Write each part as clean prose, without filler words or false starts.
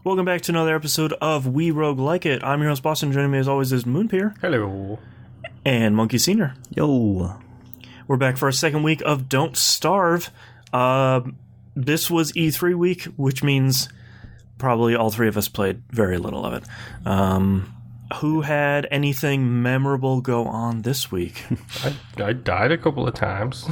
Welcome back to another episode of We Roguelike It. I'm your host, Boston. Joining me as always is Moonpier. Hello. And Monkey Senior. Yo. We're back for our second week of Don't Starve. This was E3 week, which means probably all three of us played very little of it. Who had anything memorable go on this week? I died a couple of times.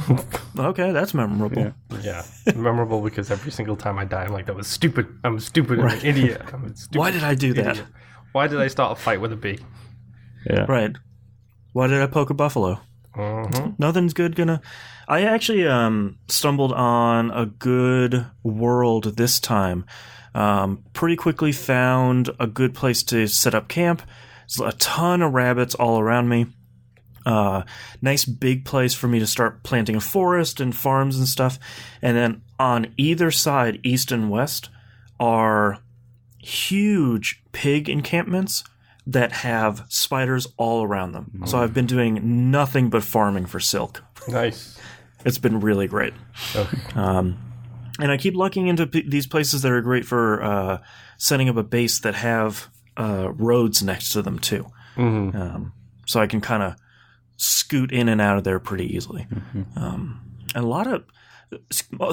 Okay, that's memorable. Yeah, memorable because every single time I die, I'm like, that was stupid. I'm stupid. I'm an idiot. I'm a stupid. Why did I do that? Why did I start a fight with a bee? Yeah. Right. Why did I poke a buffalo? Mm-hmm. Nothing's good gonna... I actually stumbled on a good world this time. Pretty quickly found a good place to set up camp. There's a ton of rabbits all around me. Nice big place for me to start planting a forest and farms and stuff. And then on either side, east and west, are huge pig encampments that have spiders all around them. Mm. So I've been doing nothing but farming for silk. Nice. It's been really great. Okay. And I keep looking into these places that are great for setting up a base that have roads next to them too. Mm-hmm. So I can kind of scoot in and out of there pretty easily. Mm-hmm. And a lot of,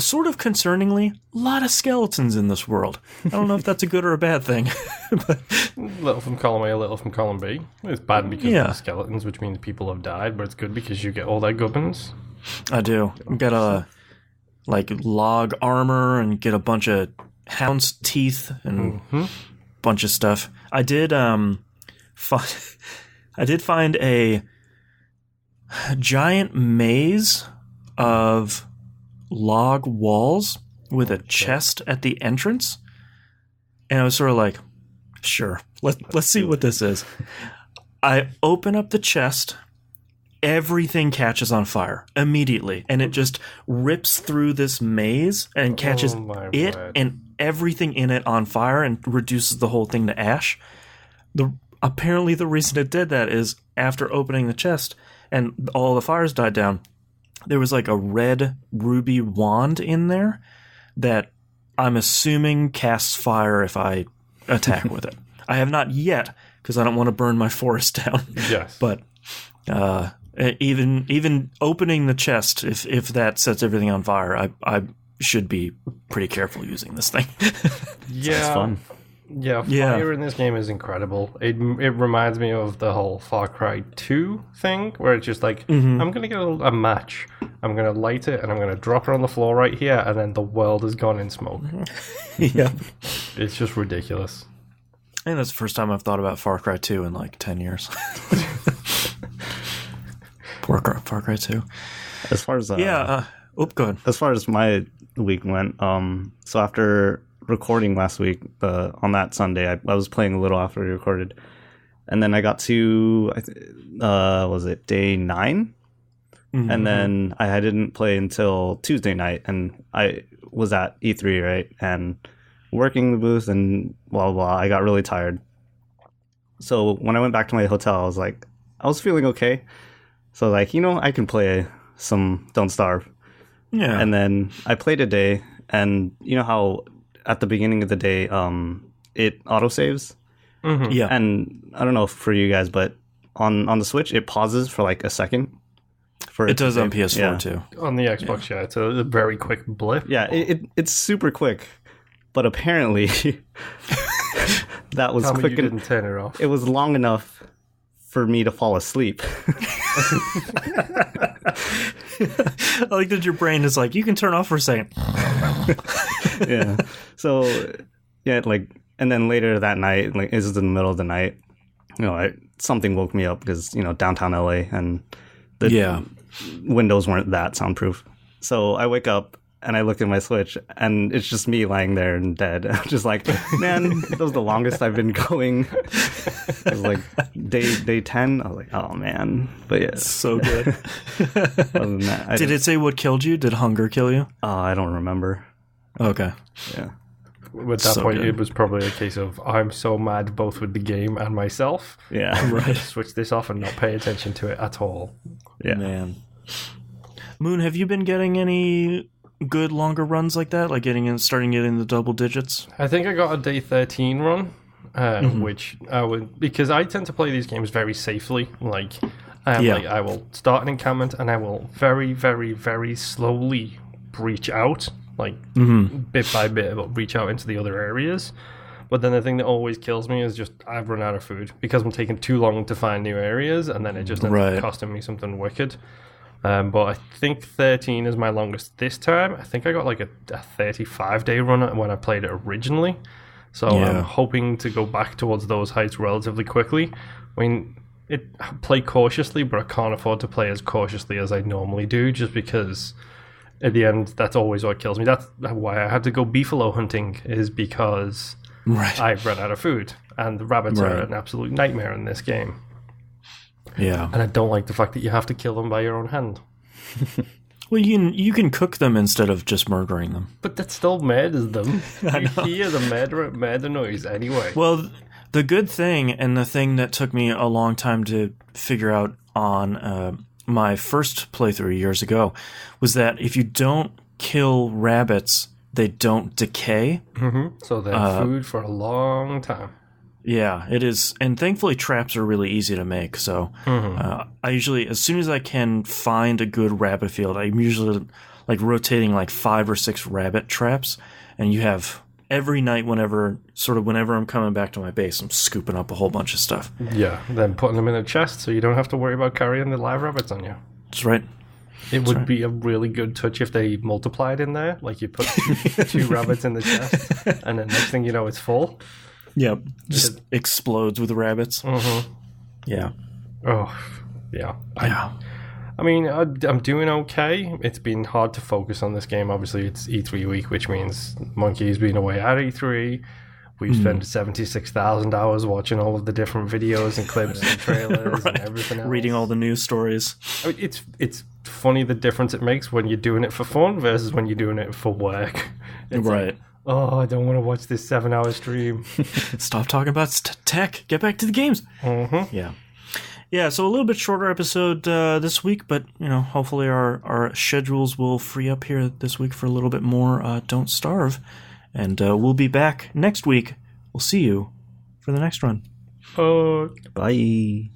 sort of concerningly, a lot of skeletons in this world. I don't know if that's a good or a bad thing. But, little from column A, little from column B. It's bad because of the skeletons, which means people have died, but it's good because you get all their gubbins. I do. Got a log armor and get a bunch of hound's teeth and bunch of stuff. I did find a giant maze of log walls with a chest at the entrance, and I was sort of like, sure, let's see what this is. I open up the chest. Everything catches on fire immediately, and it just rips through this maze and catches it and everything in it on fire and reduces the whole thing to ash. Apparently the reason it did that is after opening the chest and all the fires died down, there was like a red ruby wand in there that I'm assuming casts fire if I attack with it. I have not yet, because I don't want to burn my forest down. Yes. But even opening the chest, if that sets everything on fire, I should be pretty careful using this thing. Yeah, it's fun. Yeah, fire in this game is incredible. It reminds me of the whole Far Cry 2 thing, where it's just like, I'm going to get a match, I'm going to light it, and I'm going to drop it on the floor right here, and then the world is gone in smoke. Yeah. It's just ridiculous. I think that's the first time I've thought about Far Cry 2 in like 10 years. Far Cry 2. As far as go ahead. As far as my week went, so after recording last week, on that Sunday, I was playing a little after we recorded, and then I got to was it day 9? Mm-hmm. And then I didn't play until Tuesday night, and I was at E3, right, and working the booth and blah blah. I got really tired, so when I went back to my hotel, I was feeling okay. So I can play some Don't Starve. Yeah. And then I played a day, and you know how at the beginning of the day, it autosaves? Mm-hmm. Yeah. And I don't know for you guys, but on the Switch, it pauses for like a second. It does on PS4 too. On the Xbox, yeah. It's a very quick blip. Yeah, it's super quick. But apparently, that was quick. You didn't turn it off. It was long enough for me to fall asleep. I like that your brain is like, you can turn off for a second. Yeah. So, yeah, and then later that night, it was in the middle of the night, something woke me up because, downtown LA and the windows weren't that soundproof. So I wake up and I look at my Switch, and it's just me lying there and dead. I'm just like, man, that was the longest I've been going. It was like day 10. I was like, oh, man. But yeah. So good. Other than that, did it say what killed you? Did hunger kill you? I don't remember. Okay. Yeah. At that point, it was probably a case of, I'm so mad both with the game and myself. Yeah. I'm going to switch this off and not pay attention to it at all. Yeah. Man. Moon, have you been getting any good longer runs like that, like starting getting the double digits? I think I got a day 13 run, which I would, because I tend to play these games very safely. Like I will start an encampment and I will very, very, very slowly breach out, like bit by bit, but reach out into the other areas. But then the thing that always kills me is just I've run out of food because I'm taking too long to find new areas, and then it just ends up costing me something wicked. But I think 13 is my longest this time. I think I got like a 35-day run when I played it originally. So I'm hoping to go back towards those heights relatively quickly. I mean, play cautiously, but I can't afford to play as cautiously as I normally do, just because at the end, that's always what kills me. That's why I had to go beefalo hunting, is because I've run out of food, and the rabbits are an absolute nightmare in this game. Yeah. And I don't like the fact that you have to kill them by your own hand. Well, you can cook them instead of just murdering them. But that still murders them. You hear the murder noise anyway. Well, the good thing, and the thing that took me a long time to figure out on my first playthrough years ago, was that if you don't kill rabbits, they don't decay. So they have food for a long time. Yeah, it is. And thankfully, traps are really easy to make. So I usually, as soon as I can find a good rabbit field, I'm usually like rotating like 5 or 6 rabbit traps. And you have every night, whenever I'm coming back to my base, I'm scooping up a whole bunch of stuff. Yeah, then putting them in a chest so you don't have to worry about carrying the live rabbits on you. That's right. It would be a really good touch if they multiplied in there. Like you put two rabbits in the chest, and then next thing you know, it's full. Yeah, just explodes with rabbits. Yeah. Oh, yeah. Yeah. I mean, I'm doing okay. It's been hard to focus on this game. Obviously, it's E3 week, which means Monkey's been away at E3. We've spent 76,000 hours watching all of the different videos and clips and trailers and everything else. Reading all the news stories. I mean, it's funny the difference it makes when you're doing it for fun versus when you're doing it for work. It's like, oh, I don't want to watch this 7-hour stream. Stop talking about tech. Get back to the games. Yeah. Yeah, so a little bit shorter episode this week, but hopefully our schedules will free up here this week for a little bit more Don't Starve. And we'll be back next week. We'll see you for the next run. Bye.